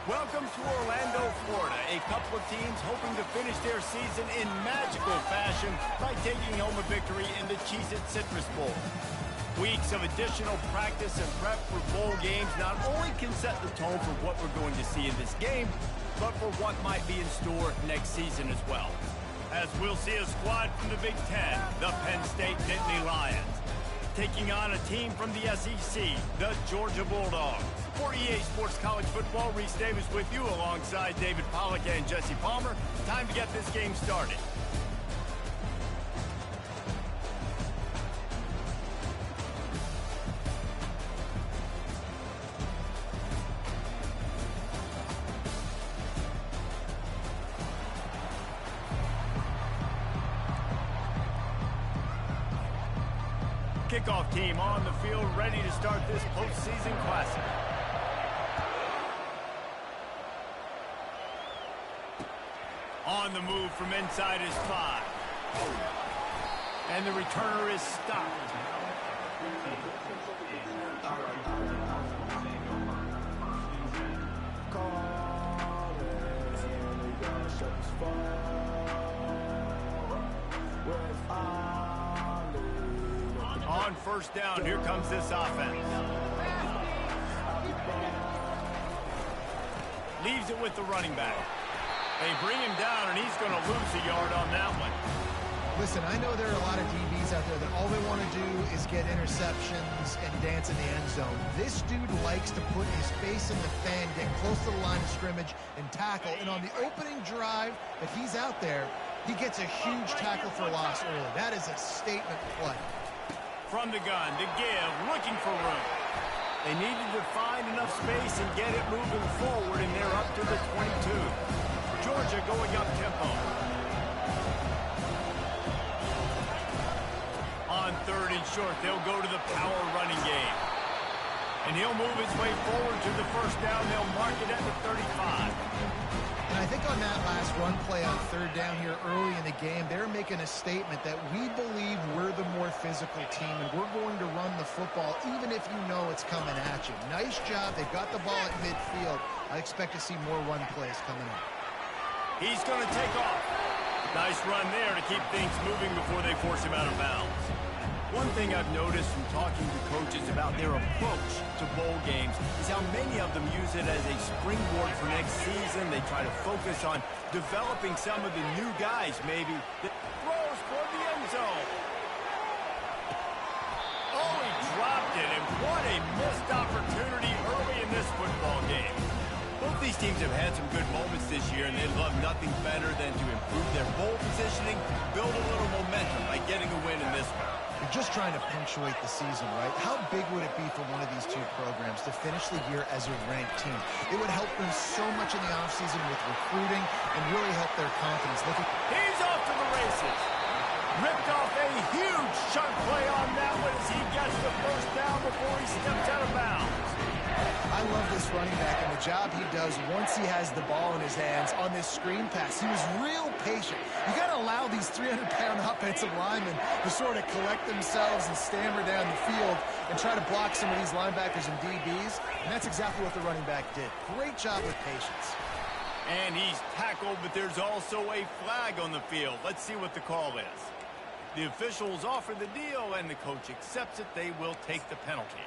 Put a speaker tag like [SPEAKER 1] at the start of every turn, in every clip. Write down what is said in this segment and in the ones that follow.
[SPEAKER 1] Welcome to Orlando, Florida. A couple of teams hoping to finish their season in magical fashion by taking home a victory in the SEK Citrus Bowl. Weeks of additional practice and prep for bowl games not only can set the tone for what we're going to see in this game, but for what might be in store next season as well. As we'll see a squad from the Big Ten, the Penn State Nittany Lions, taking on a team from the SEC, the Georgia Bulldogs. For EA Sports College Football, Reese Davis with you alongside David Pollack and Jesse Palmer. Time to get this game started. Kickoff team on the field, ready to start this postseason classic. On the move from inside his 5. And the returner is stopped. On first down, here comes this offense. Leaves it with the running back. They bring him down, and he's going to lose a yard on that one.
[SPEAKER 2] Listen, I know there are a lot of DBs out there that all they want to do is get interceptions and dance in the end zone. This dude likes to put his face in the fan, get close to the line of scrimmage, and tackle. And on the opening drive that he's out there, he gets a huge tackle for loss early. That is a statement play.
[SPEAKER 1] From the gun to give, looking for room. They needed to find enough space and get it moving forward, and they're up to the 22. Georgia going up tempo. On third and short, they'll go to the power running game. And he'll move his way forward to the first down. They'll mark it at the 35.
[SPEAKER 2] And I think on that last run play on third down here early in the game, they're making a statement that we believe we're the more physical team and we're going to run the football even if you know it's coming at you. Nice job. They've got the ball at midfield. I expect to see more run plays coming up.
[SPEAKER 1] He's going to take off. Nice run there to keep things moving before they force him out of bounds. One thing I've noticed from talking to coaches about their approach to bowl games is how many of them use it as a springboard for next season. They try to focus on developing some of the new guys, maybe, that throws for the end zone. Oh, he dropped it, and what a missed opportunity early in this football game. Both these teams have had some good moments this year, and they'd love nothing better than to improve their bowl positioning, build a little momentum by getting a win in this one.
[SPEAKER 2] You're just trying to punctuate the season, right? How big would it be for one of these two programs to finish the year as a ranked team? It would help them so much in the offseason with recruiting and really help their confidence.
[SPEAKER 1] He's off to the races. Ripped off a huge chunk play on that one as he gets the first down before he steps out of bounds.
[SPEAKER 2] I love this running back and the job he does once he has the ball in his hands on this screen pass. He was real patient. You got to allow these 300-pound offensive linemen to sort of collect themselves and stammer down the field and try to block some of these linebackers and DBs, and that's exactly what the running back did. Great job with patience.
[SPEAKER 1] And he's tackled, but there's also a flag on the field. Let's see what the call is. The officials offer the deal, and the coach accepts it. They will take the penalty.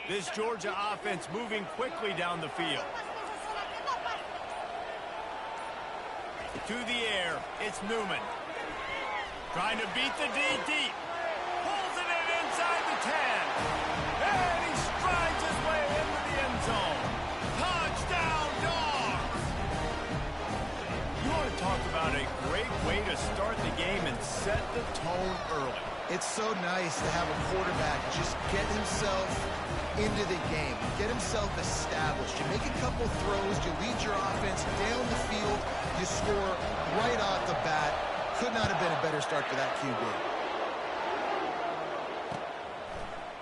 [SPEAKER 1] This Georgia offense moving quickly down the field. To the air, it's Newman. Trying to beat the D deep. Pulls it in inside the 10. And he strides his way into the end zone. Touchdown, Dogs! You want to talk about a great way to start the game and set the tone early.
[SPEAKER 2] It's so nice to have a quarterback just get himself into the game, get himself established. You make a couple throws, you lead your offense down the field, you score right off the bat. Could not have been a better start for that QB.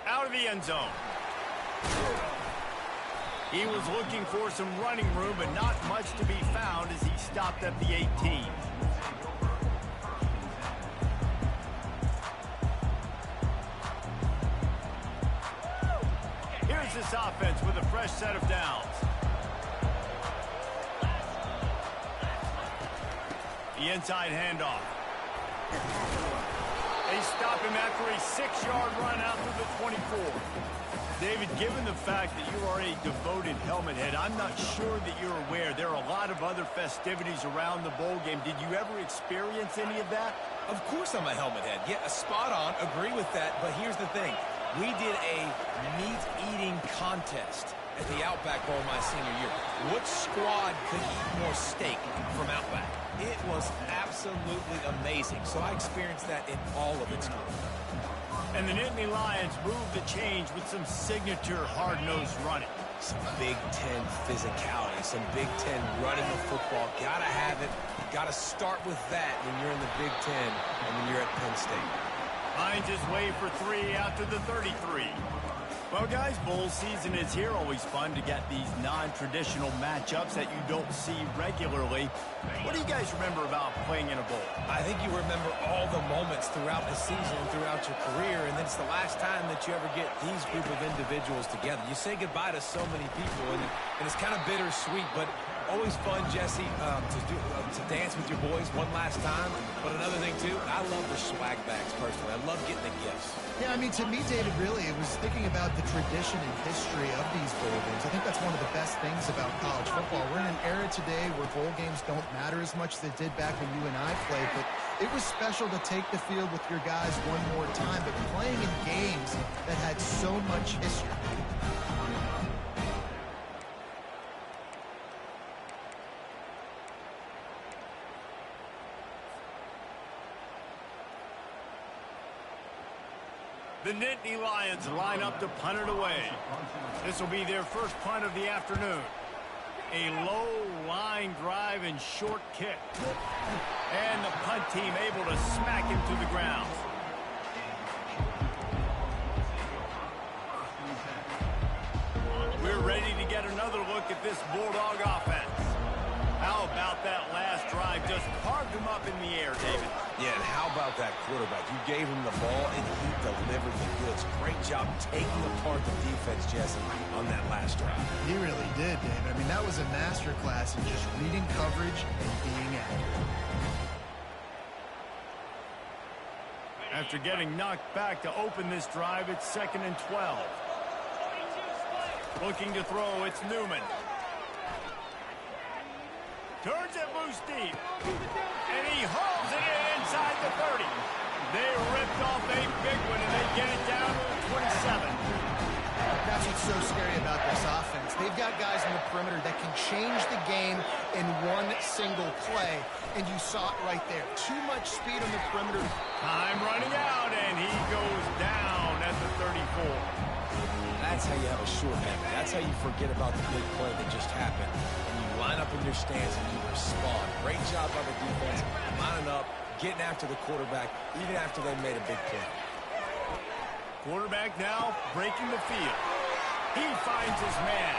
[SPEAKER 1] Out of the end zone. He was looking for some running room, but not much to be found as he stopped at the 18. Here's this offense with a fresh set of downs. The inside handoff. They stop him after a 6-yard run out to the 24. David, given the fact that you are a devoted helmet head, I'm not sure that you're aware there are a lot of other festivities around the bowl game. Did you ever experience any of that?
[SPEAKER 3] Of course I'm a helmet head. Yeah, spot on. Agree with that. But here's the thing. We did a meat-eating contest at the Outback Bowl my senior year. Which squad could eat more steak from Outback? It was absolutely amazing. So I experienced that in all of its glory.
[SPEAKER 1] And the Nittany Lions move the change with some signature hard-nosed running.
[SPEAKER 3] Some Big Ten physicality, some Big Ten running the football. Gotta have it. Gotta start with that when you're in the Big Ten and when you're at Penn State.
[SPEAKER 1] Finds his way for 3 out to the 33. Well, guys, bowl season is here. Always fun to get these non-traditional matchups that you don't see regularly. What do you guys remember about playing in a bowl?
[SPEAKER 3] I think you remember all the moments throughout the season, throughout your career, and then it's the last time that you ever get these group of individuals together. You say goodbye to so many people, and it's kind of bittersweet, but always fun, Jesse, to dance with your boys one last time. But another thing, too, I love the swag bags, personally. I love getting the gifts.
[SPEAKER 2] Yeah, I mean, to me, David, really, it was thinking about the tradition and history of these bowl games. I think that's one of the best things about college football. We're in an era today where bowl games don't matter as much as they did back when you and I played, but it was special to take the field with your guys one more time, but playing in games that had so much history.
[SPEAKER 1] The Nittany Lions line up to punt it away. This will be their first punt of the afternoon. A low line drive and short kick. And the punt team able to smack him to the ground. We're ready to get another look at this Bulldog offense. How about that last drive? Just carved him up in the air, David.
[SPEAKER 3] Yeah, and how about that quarterback? You gave him the ball, and he delivered the goods. Great job taking apart the defense, Jesse, on that last drive.
[SPEAKER 2] He really did, David. I mean, that was a masterclass in just reading coverage and being accurate.
[SPEAKER 1] After getting knocked back to open this drive, it's 2nd and 12. Looking to throw, it's Newman. Turns it loose deep. And he hauls it in inside the 30. They ripped off a big one, and they get it down to the 27.
[SPEAKER 2] That's what's so scary about this offense. They've got guys in the perimeter that can change the game in one single play, and you saw it right there. Too much speed on the perimeter.
[SPEAKER 1] Time running out, and he goes down at the 34.
[SPEAKER 3] That's how you have a short memory. That's how you forget about the big play that just happened. And you line up in your stance and you respond. Great job by the defense, lining up, getting after the quarterback, even after they made a big play.
[SPEAKER 1] Quarterback now breaking the field. He finds his man.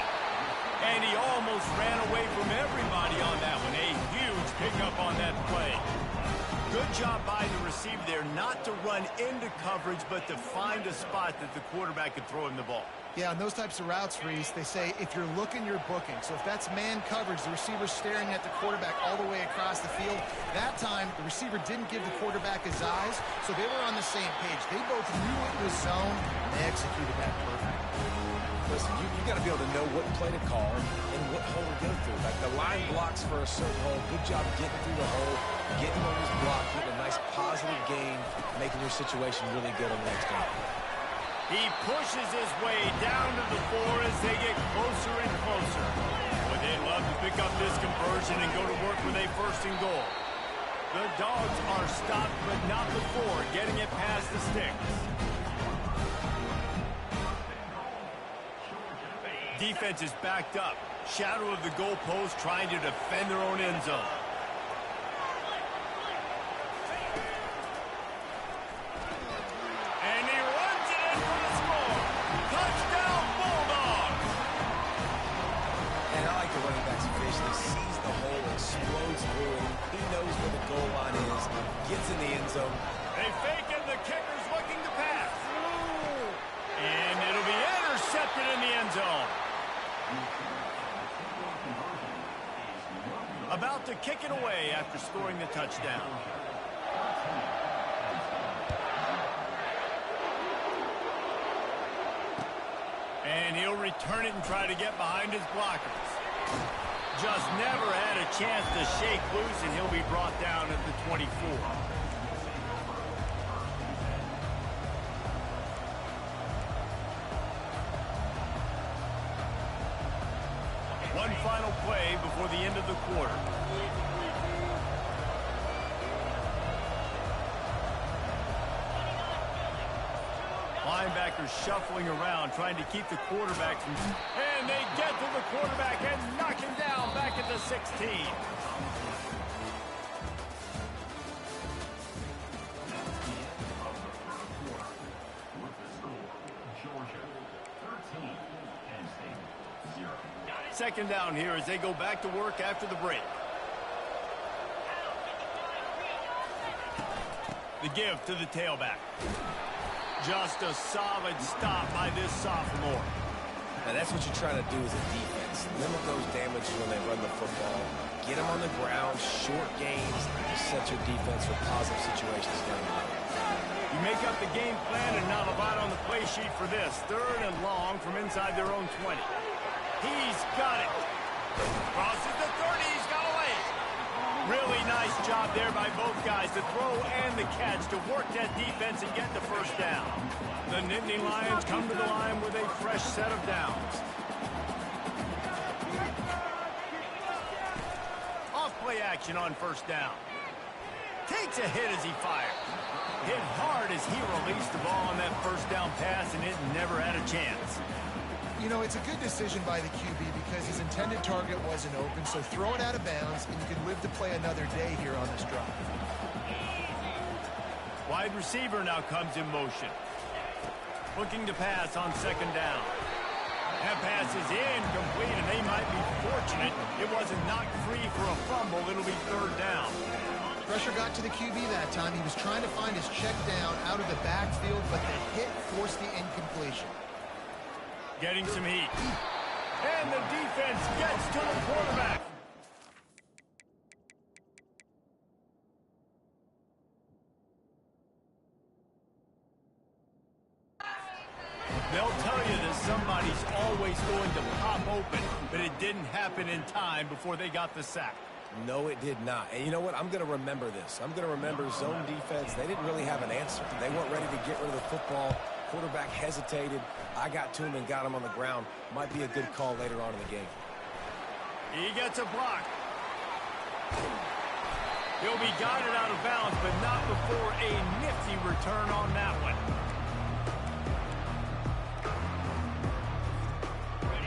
[SPEAKER 1] And he almost ran away from everybody on that one. A huge pickup on that play. Good job by the receiver there not to run into coverage, but to find a spot that the quarterback could throw him the ball.
[SPEAKER 2] Yeah, on those types of routes, Reese, they say if you're looking, you're booking. So if that's man coverage, the receiver's staring at the quarterback all the way across the field. That time, the receiver didn't give the quarterback his eyes, so they were on the same page. They both knew it was zone, and they executed that perfectly.
[SPEAKER 3] Listen, you got to be able to know what play to call and what hole to go through. Like the line blocks for a certain hole. Good job getting through the hole, getting on this block, getting a nice positive gain, making your situation really good on the next game.
[SPEAKER 1] He pushes his way down to the 4 as they get closer and closer. But they'd love to pick up this conversion and go to work with a 1st and goal. The Dogs are stopped, but not before getting it past the sticks. Defense is backed up. Shadow of the goalpost trying to defend their own end zone. And he runs it in for the score. Touchdown, Bulldogs!
[SPEAKER 3] And I like the running back's vision. He sees the hole, explodes through it. He knows where the goal line is, gets in the end zone.
[SPEAKER 1] They fake it, the kicker's looking to pass. And it'll be intercepted in the end kick it away after scoring the touchdown. And he'll return it and try to get behind his blockers. Just never had a chance to shake loose, and he'll be brought down at the 24. One final play before the end of the quarter. Linebackers shuffling around, trying to keep the quarterback from... And they get to the quarterback and knock him down back at the 16. Second down here as they go back to work after the break. The give to the tailback. Just a solid stop by this sophomore.
[SPEAKER 3] Now that's what you're trying to do as a defense. Limit those damages when they run the football. Get them on the ground, short gains, set your defense for positive situations down the road.
[SPEAKER 1] You make up the game plan and not a lot on the play sheet for this. 3rd and long from inside their own 20. He's got it. Crosses the 30. He's got away. Really nice job there by both guys, the throw and the catch, to work that defense and get the first down. The Nittany Lions come to the line with a fresh set of downs. Off-play action on first down. Takes a hit as he fired. Hit hard as he released the ball on that first down pass, and it never had a chance.
[SPEAKER 2] You know, it's a good decision by the QB because his intended target wasn't open, so throw it out of bounds, and you can live to play another day here on this drive.
[SPEAKER 1] Wide receiver now comes in motion. Looking to pass on second down. That pass is incomplete, and they might be fortunate it wasn't knocked free for a fumble. It'll be 3rd down.
[SPEAKER 2] Pressure got to the QB that time. He was trying to find his check down out of the backfield, but the hit forced the incompletion.
[SPEAKER 1] Getting some heat. And the defense gets to the quarterback. They'll tell you that somebody's always going to pop open, but it didn't happen in time before they got the sack.
[SPEAKER 3] No, it did not. And you know what? I'm going to remember this. I'm going to remember zone defense. They didn't really have an answer. They weren't ready to get rid of the football. Quarterback hesitated. I got to him and got him on the ground. Might be a good call later on in the game.
[SPEAKER 1] He gets a block. He'll be guided out of bounds, but not before a nifty return on that one.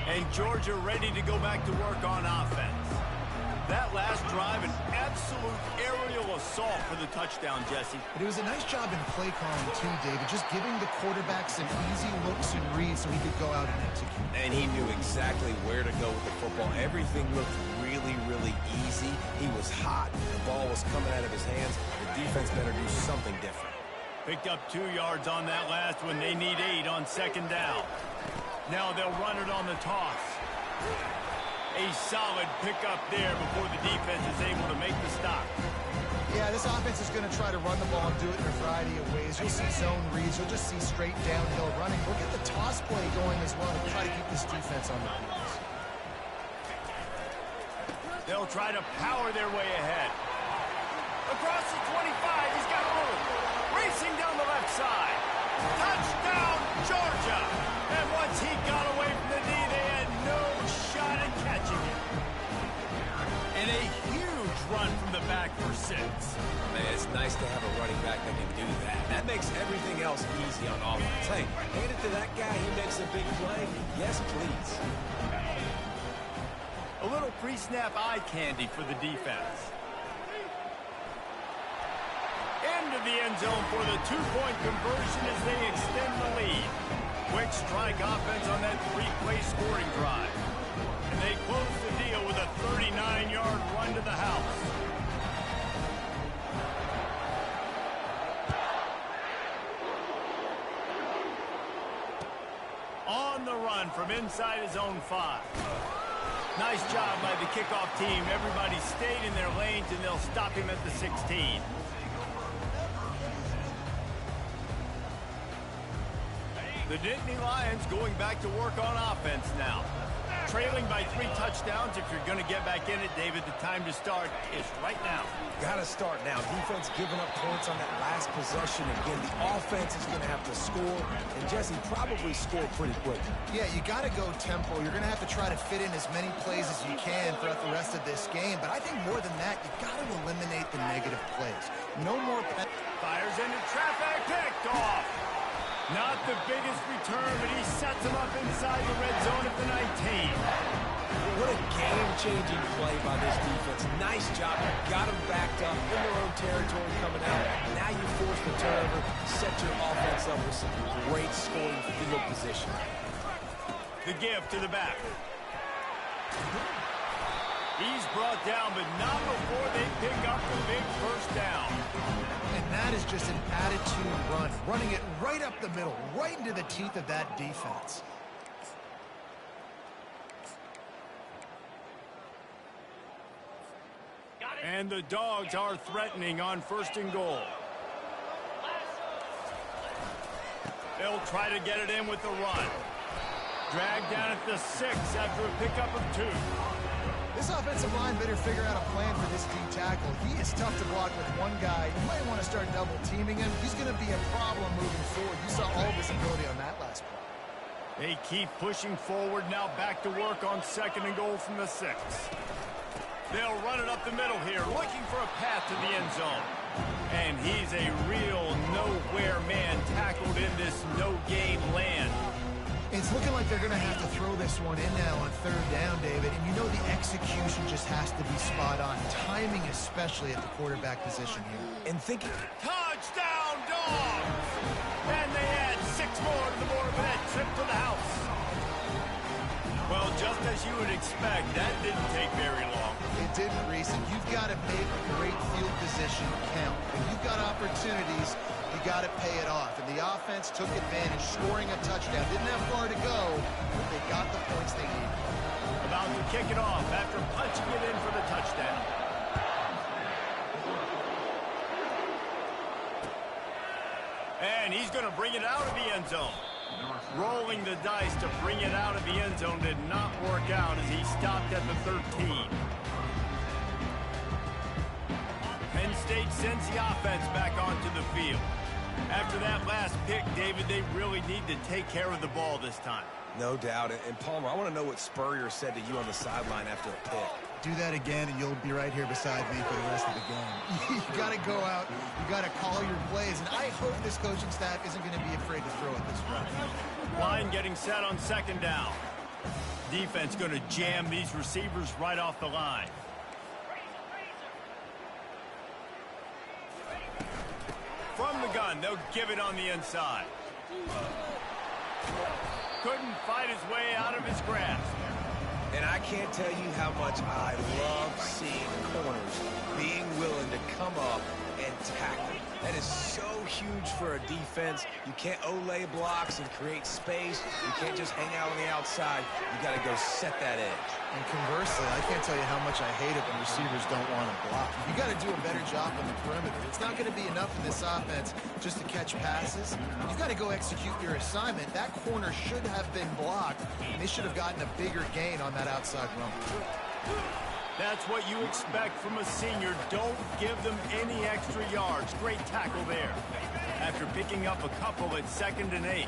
[SPEAKER 1] And Georgia ready to go back to work on offense. That last drive, an absolute aerial assault for the touchdown, Jesse.
[SPEAKER 2] But it was a nice job in play calling too, David, just giving the quarterback some easy looks and reads so he could go out and execute.
[SPEAKER 3] And he knew exactly where to go with the football. Everything looked really, really easy. He was hot. The ball was coming out of his hands. The defense better do something different.
[SPEAKER 1] Picked up 2 yards on that last one. They need 8 on second down. Now they'll run it on the toss. A solid pickup there before the defense is able to make the stop.
[SPEAKER 2] Yeah, this offense is going to try to run the ball and do it in a variety of ways. You'll see zone reads. You'll just see straight downhill running. We'll get the toss play going as well to try to keep this defense on the heels.
[SPEAKER 1] They'll try to power their way ahead. Across the 25, he's got room. Racing down the left side. Touchdown, Georgia! And once he got away from the knee, they had no shot at catching it. And a huge run from the back for 6.
[SPEAKER 3] Man, it's nice to have a running back that can do that. That makes everything else easy on offense. Hey, hand it to that guy. He makes a big play. Yes, please.
[SPEAKER 1] A little pre-snap eye candy for the defense. Into the end zone for the 2-point conversion as they extend the lead. Quick strike offense on that 3-play scoring drive. And they close the deal with a 39-yard run to the house. On the run from inside his own 5. Nice job by the kickoff team. Everybody stayed in their lanes, and they'll stop him at the 16. The Nittany Lions going back to work on offense now. Trailing by 3 touchdowns. If you're going to get back in it, David, the time to start is right now.
[SPEAKER 3] Got to start now. Defense giving up points on that last possession. Again, the offense is going to have to score, and Jesse probably score pretty quick.
[SPEAKER 2] Yeah, you got to go tempo. You're going to have to try to fit in as many plays as you can throughout the rest of this game. But I think more than that, you got to eliminate the negative plays. No more.
[SPEAKER 1] Fires into traffic, picked off. Not the biggest return, but he sets him up inside the red zone at the 19.
[SPEAKER 3] What a game-changing play by this defense. Nice job. You got them backed up in their own territory coming out. Now you force the turnover, set your offense up with some great scoring field position.
[SPEAKER 1] The give to the back. He's brought down, but not before they pick up the big first down.
[SPEAKER 2] And that is just an attitude run, running it right up the middle, right into the teeth of that defense.
[SPEAKER 1] And the Dogs are threatening on 1st and goal. They'll try to get it in with the run. Dragged down at the 6 after a pickup of 2.
[SPEAKER 2] This offensive line better figure out a plan for this D tackle. He is tough to block with one guy. You might want to start double teaming him. He's going to be a problem moving forward. You saw all of his ability on that last play.
[SPEAKER 1] They keep pushing forward, now back to work on 2nd and goal from the 6. They'll run it up the middle here, looking for a path to the end zone. And he's a real nowhere man tackled in this no-gain land.
[SPEAKER 2] It's looking like they're going to have to throw this one in now on 3rd down, David. And you know the execution just has to be spot on. Timing especially at the quarterback position here.
[SPEAKER 3] And thinking...
[SPEAKER 1] Touchdown, Dogs! And they add 6 more to the board for that trip to the house. Well, just as you would expect, that didn't take very long.
[SPEAKER 2] It didn't, Reese. And you've got to make great field position count. When you've got opportunities, you got to pay it off. And the offense took advantage, scoring a touchdown. Didn't have far to go, but they got the points they needed.
[SPEAKER 1] About to kick it off after punching it in for the touchdown. And he's going to bring it out of the end zone. Rolling the dice to bring it out of the end zone did not work out as he stopped at the 13. Penn State sends the offense back onto the field. After that last pick, David, they really need to take care of the ball this time.
[SPEAKER 3] No doubt. And Palmer, I want to know what Spurrier said to you on the sideline after a pick.
[SPEAKER 2] Do that again, and you'll be right here beside me for the rest of the game. You got to go out. You got to call your plays. And I hope this coaching staff isn't going to be afraid to throw at this run.
[SPEAKER 1] Line getting set on 2nd down. Defense going to jam these receivers right off the line. From the gun, they'll give it on the inside. Couldn't fight his way out of his grasp.
[SPEAKER 3] And I can't tell you how much I love seeing corners being willing to come up and tackle. That is so huge for a defense. You can't olay blocks and create space. You can't just hang out on the outside. You got to go set that edge.
[SPEAKER 2] And conversely, I can't tell you how much I hate it when receivers don't want to block. You got to do a better job on the perimeter. It's not going to be enough in this offense just to catch passes. You've got to go execute your assignment. That corner should have been blocked, and they should have gotten a bigger gain on that outside run.
[SPEAKER 1] That's what you expect from a senior. Don't give them any extra yards. Great tackle there. After picking up a couple at 2nd and 8.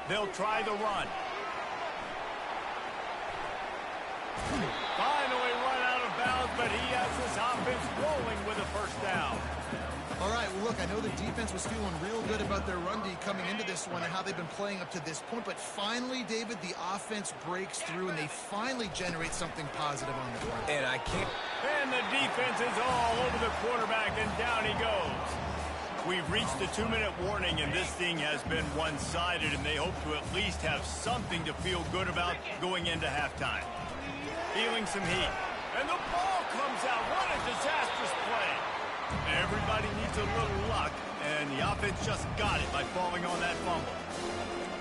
[SPEAKER 1] They'll try the run. Finally run out of bounds, but he has this offense rolling with a 1st down.
[SPEAKER 2] All right, well, look, I know the defense was feeling real good about their run D coming into this one and how they've been playing up to this point, but finally, David, the offense breaks through and they finally generate something positive on the ground.
[SPEAKER 3] And I can't...
[SPEAKER 1] And the defense is all over the quarterback, and down he goes. We've reached the 2-minute warning, and this thing has been one-sided, and they hope to at least have something to feel good about going into halftime. Feeling some heat. And the ball comes out. What a disastrous play. Everybody needs a little luck, and the offense just got it by falling on that fumble.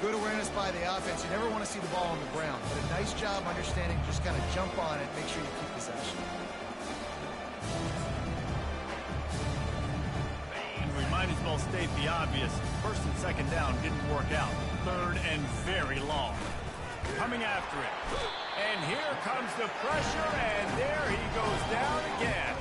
[SPEAKER 2] Good awareness by the offense. You never want to see the ball on the ground, but a nice job understanding, just kind of jump on it, make sure you keep possession.
[SPEAKER 1] And we might as well state the obvious. First and second down didn't work out. Third and very long. Coming after it. And here comes the pressure, and there he goes down again.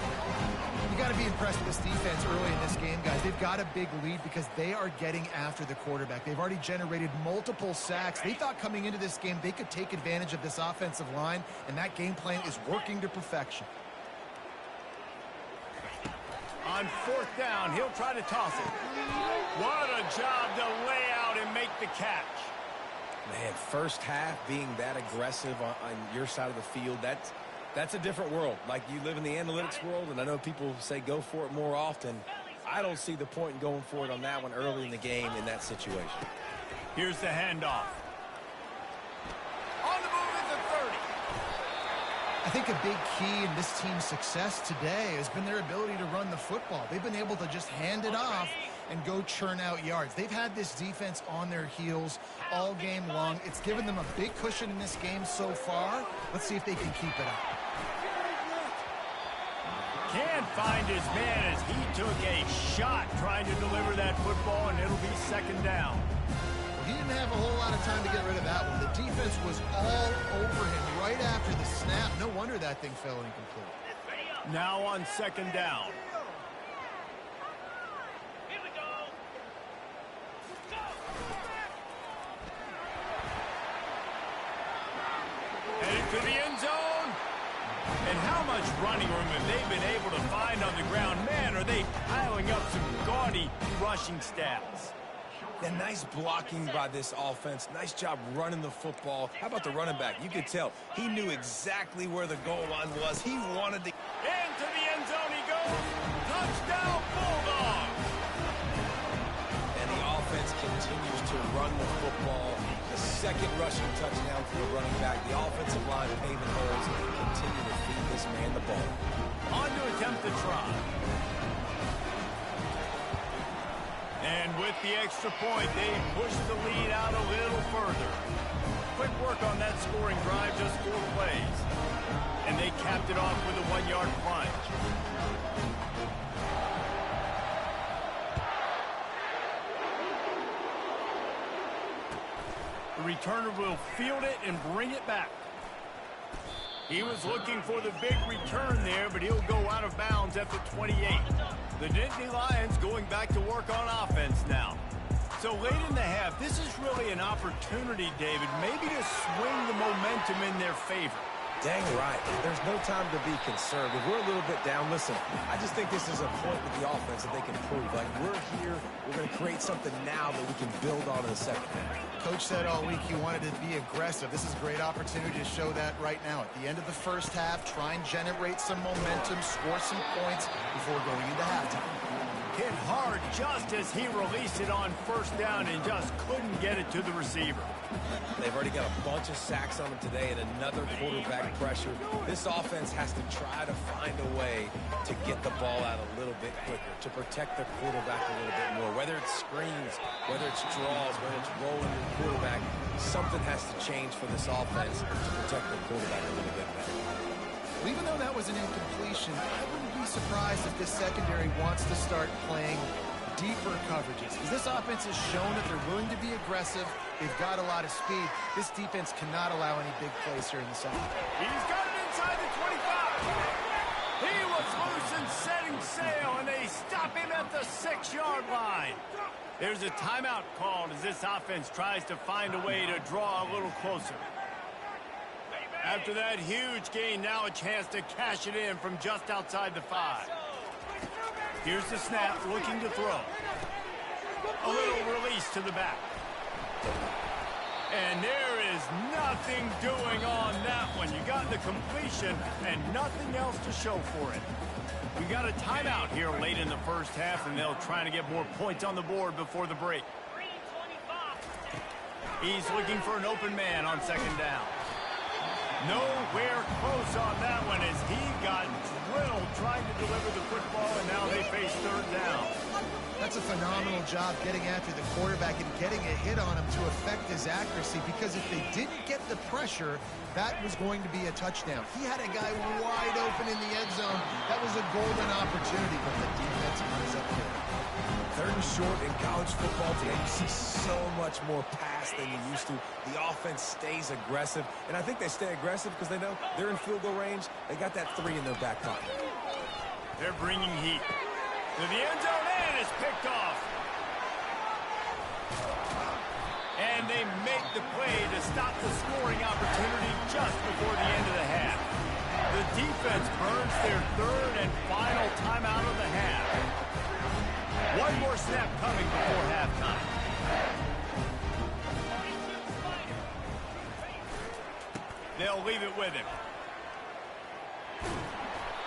[SPEAKER 2] You got to be impressed with this defense early in this game, guys. They've got a big lead because they are getting after the quarterback. They've already generated multiple sacks. They thought coming into this game they could take advantage of this offensive line, and that game plan is working to perfection.
[SPEAKER 1] On fourth down, he'll try to toss it. What a job to lay out and make the catch.
[SPEAKER 3] Man, first half being that aggressive on your side of the field, that's a different world. Like, you live in the analytics world, and I know people say go for it more often. I don't see the point in going for it on that one early in the game in that situation.
[SPEAKER 1] Here's the handoff. On the move is the 30.
[SPEAKER 2] I think a big key in this team's success today has been their ability to run the football. They've been able to just hand it off and go churn out yards. They've had this defense on their heels all game long. It's given them a big cushion in this game so far. Let's see if they can keep it up.
[SPEAKER 1] Can't find his man as he took a shot trying to deliver that football, and it'll be second down.
[SPEAKER 2] Well, he didn't have a whole lot of time to get rid of that one. The defense was all over him right after the snap. No wonder that thing fell incomplete.
[SPEAKER 1] Now on second down. Headed to the end zone. And how much running room have they been able to find on the ground? Man, are they piling up some gaudy rushing stats.
[SPEAKER 3] And nice blocking by this offense. Nice job running the football. How about the running back? You could tell he knew exactly where the goal line was. He wanted to...
[SPEAKER 1] Into the end zone he goes. Touchdown, Bulldogs.
[SPEAKER 3] And the offense continues to run the football. The second rushing touchdown for the running back. The offensive line paving holes and continue to feed this man the ball.
[SPEAKER 1] On to attempt the try. And with the extra point, they push the lead out a little further. Quick work on that scoring drive, just 4 plays. And they capped it off with a 1-yard plunge. The returner will field it and bring it back. He was looking for the big return there, but he'll go out of bounds at the 28. The Nittany Lions going back to work on offense now. So late in the half, this is really an opportunity, David, maybe to swing the momentum in their favor.
[SPEAKER 3] Dang right. There's no time to be concerned. If we're a little bit down, listen, I just think this is a point with the offense that they can prove. Like, we're here, we're going to create something now that we can build on in the second half.
[SPEAKER 2] Coach said all week he wanted to be aggressive. This is a great opportunity to show that right now. At the end of the first half, try and generate some momentum, score some points before going into halftime.
[SPEAKER 1] Hit hard just as he released it on first down and just couldn't get it to the receiver.
[SPEAKER 3] They've already got a bunch of sacks on them today and another quarterback pressure. This offense has to try to find a way to get the ball out a little bit quicker, to protect the quarterback a little bit more. Whether it's screens, whether it's draws, whether it's rolling your quarterback, something has to change for this offense to protect the quarterback a little bit better.
[SPEAKER 2] Well, even though that was an incompletion, I wouldn't be surprised if this secondary wants to start playing deeper coverages. Because this offense has shown that they're willing to be aggressive. They've got a lot of speed. This defense cannot allow any big plays here in the second.
[SPEAKER 1] He's got it inside the 25. He was loose and setting sail, and they stop him at the 6-yard line. There's a timeout called as this offense tries to find a way to draw a little closer. After that huge gain, now a chance to cash it in from just outside the 5. Here's the snap, looking to throw. A little release to the back. And there is nothing doing on that one. You got the completion and nothing else to show for it. We got a timeout here late in the first half, and they'll try to get more points on the board before the break. He's looking for an open man on second down. Nowhere close on that one as he got drilled trying to deliver the football, and now they face third
[SPEAKER 2] That's a phenomenal job getting after the quarterback and getting a hit on him to affect his accuracy, because if they didn't get the pressure, that was going to be a touchdown. He had a guy wide open in the end zone. That was a golden opportunity, but the defense was up there.
[SPEAKER 3] Third and short in college football today, you see so much more pass than you used to. The offense stays aggressive, and I think they stay aggressive because they know they're in field goal range. They got that 3 in their back pocket.
[SPEAKER 1] They're bringing heat to the end zone, and it's picked off. And they make the play to stop the scoring opportunity just before the end of the half. The defense burns their third and final timeout of the half. One more snap coming before halftime. They'll leave it with him.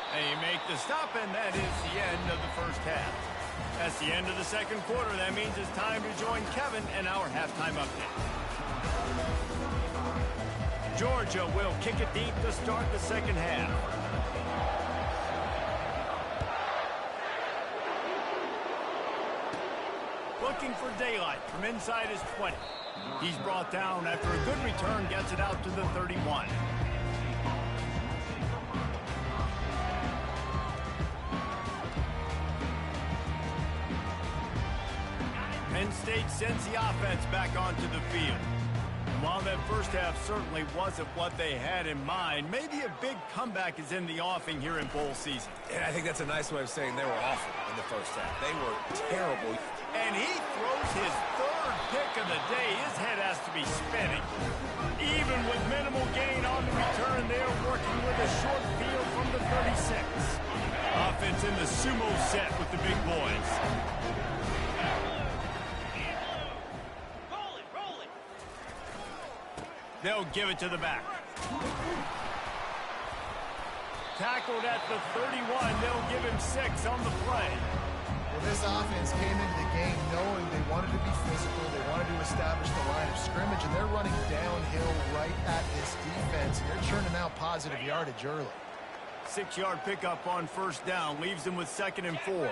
[SPEAKER 1] They make the stop, and that is the end of the first half. That's the end of the second quarter. That means it's time to join Kevin and our halftime update. Georgia will kick it deep to start the second half. Looking for daylight from inside his 20. He's brought down after a good return, gets it out to the 31. Penn State sends the offense back onto the field. While that first half certainly wasn't what they had in mind, maybe a big comeback is in the offing here in bowl season.
[SPEAKER 3] And I think that's a nice way of saying they were awful in the first half. They were terrible.
[SPEAKER 1] And he throws his third pick of the day. His head has to be spinning. Even with minimal gain on the return, they're working with a short field from the 36. Offense in the sumo set with the big boys. They'll give it to the back. Tackled at the 31. They'll give him 6 on the play.
[SPEAKER 2] Well, this offense came into the game knowing they wanted to be physical. They wanted to establish the line of scrimmage, and they're running downhill right at this defense. And they're churning out positive yardage early.
[SPEAKER 1] 6-yard pickup on first down. Leaves them with 2nd and 4.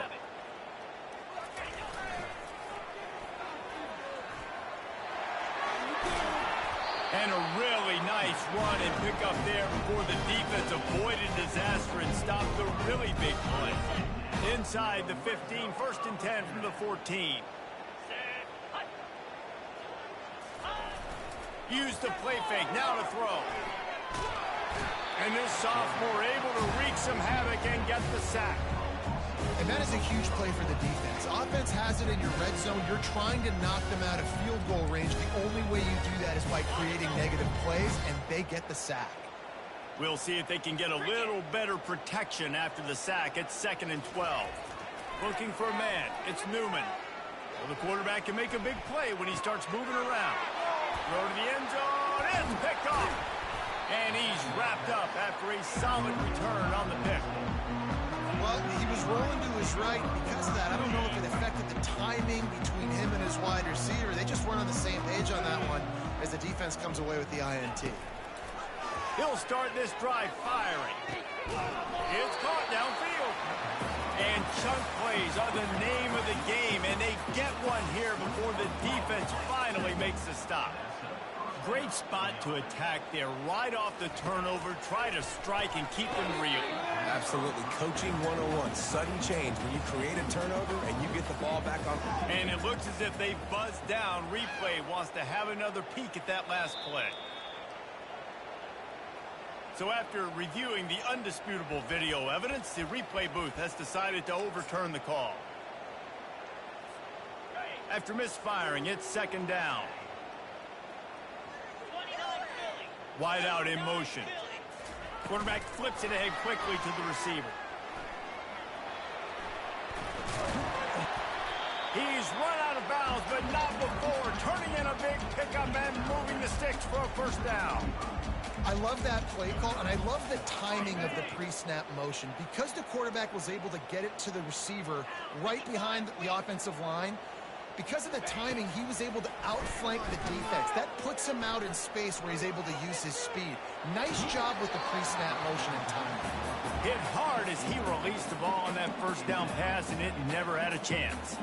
[SPEAKER 1] And a really nice run and pick up there before the defense avoided disaster and stopped the really big play. Inside the 15, 1st and 10 from the 14. Use the play fake, now to throw. And this sophomore able to wreak some havoc and get the sack.
[SPEAKER 2] And that is a huge play for the defense. Offense has it in your red zone. You're trying to knock them out of field goal range. The only way you do that is by creating negative plays, and they get the sack.
[SPEAKER 1] We'll see if they can get a little better protection after the sack at 2nd and 12. Looking for a man. It's Newman. Well, the quarterback can make a big play when he starts moving around. Throw to the end zone. It's picked off. And he's wrapped up after a solid return on the pick.
[SPEAKER 2] Well, he was rolling to his right. Because of that, I don't know if it affected the timing between him and his wide receiver. They just weren't on the same page on that one as the defense comes away with the INT.
[SPEAKER 1] He'll start this drive firing. It's caught downfield. And chunk plays are the name of the game, and they get one here before the defense finally makes the stop. Great spot to attack there, right off the turnover, try to strike and keep them real.
[SPEAKER 3] Absolutely. Coaching 101. Sudden change when you create a turnover and you get the ball back on.
[SPEAKER 1] And it looks as if they buzzed down. Replay wants to have another peek at that last play. So after reviewing the undisputable video evidence, the replay booth has decided to overturn the call. After misfiring, it's 2nd down. Wide out in motion. Quarterback flips it ahead quickly to the receiver. He's run out of bounds, but not before. Turning in a big pickup and moving the sticks for a 1st down.
[SPEAKER 2] I love that play call, and I love the timing of the pre-snap motion. Because the quarterback was able to get it to the receiver right behind the offensive line, because of the timing, he was able to outflank the defense. That puts him out in space where he's able to use his speed. Nice job with the pre-snap motion and timing.
[SPEAKER 1] Hit hard as he released the ball on that 1st down pass, and it never had a chance.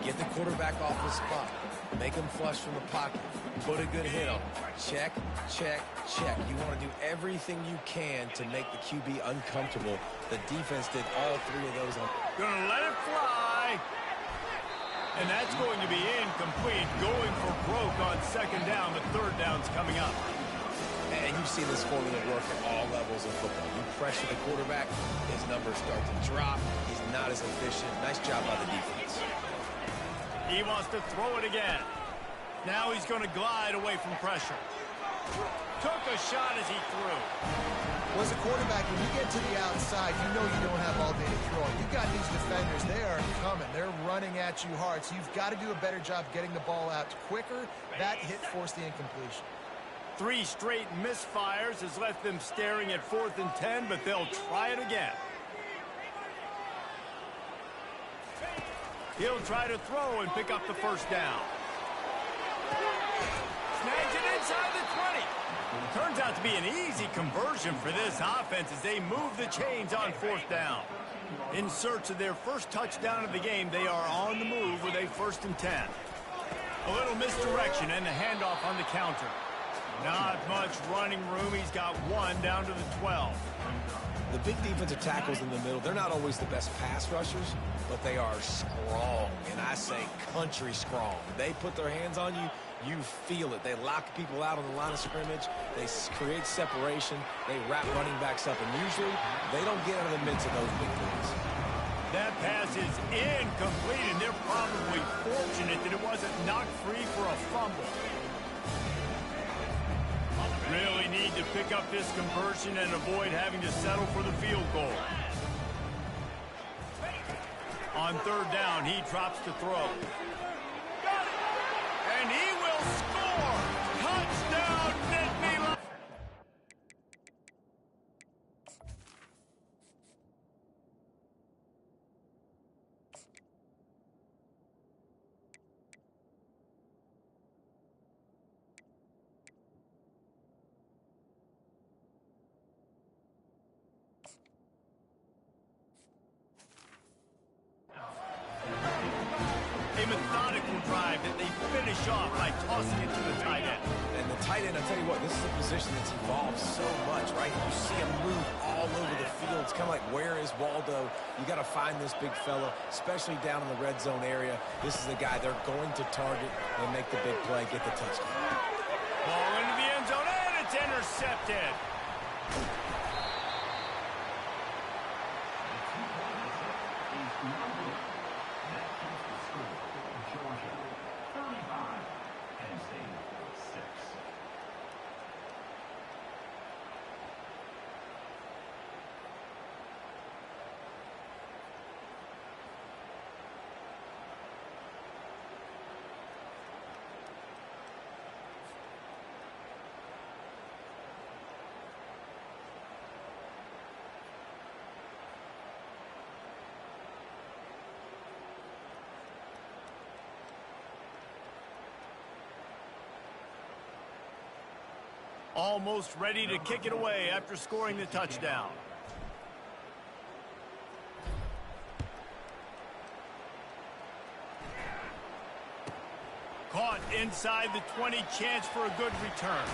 [SPEAKER 3] Get the quarterback off the spot. Make him flush from the pocket. Put a good hit on him. Check, check, check. You want to do everything you can to make the QB uncomfortable. The defense did all three of those.
[SPEAKER 1] Gonna let it fly. And that's going to be incomplete. Going for broke on second down. The third down's coming up.
[SPEAKER 3] And you've seen this formula work at all levels of football. You pressure the quarterback, his numbers start to drop. He's not as efficient. Nice job by the defense.
[SPEAKER 1] He wants to throw it again. Now he's going to glide away from pressure. Took a shot as he threw.
[SPEAKER 2] Well, as a quarterback, when you get to the outside, you know you don't have all day to throw. You've got these defenders. They are coming. They're running at you hard. So you've got to do a better job getting the ball out quicker. That hit forced the incompletion.
[SPEAKER 1] 3 straight misfires has left them staring at 4th and 10, but they'll try it again. He'll try to throw and pick up the first down. Snags it inside the 20. Turns out to be an easy conversion for this offense as they move the chains on 4th down. In search of their first touchdown of the game, they are on the move with a 1st and 10. A little misdirection and the handoff on the counter. Not much running room. He's got 1 down to the 12.
[SPEAKER 3] The big defensive tackles in the middle, they're not always the best pass rushers, but they are strong, and I say country strong. They put their hands on you, you feel it. They lock people out on the line of scrimmage. They create separation. They wrap running backs up, and usually they don't get out of the midst of those big boys.
[SPEAKER 1] That pass is incomplete, and they're probably fortunate that it wasn't knocked free for a fumble. Really need to pick up this conversion and avoid having to settle for the field goal. On 3rd down, he drops to throw. And he will score! Touchdown, Nittany. A methodical drive that they finish off by tossing it to the tight end.
[SPEAKER 3] And the tight end, I tell you what, this is a position that's evolved so much, right? You see him move all over the field. It's kind of like, where is Waldo? You got to find this big fella, especially down in the red zone area. This is the guy they're going to target and make the big play, get the touchdown.
[SPEAKER 1] Ball into the end zone, and it's intercepted. Almost ready to kick it away after scoring the touchdown. Caught inside the 20, chance for a good return.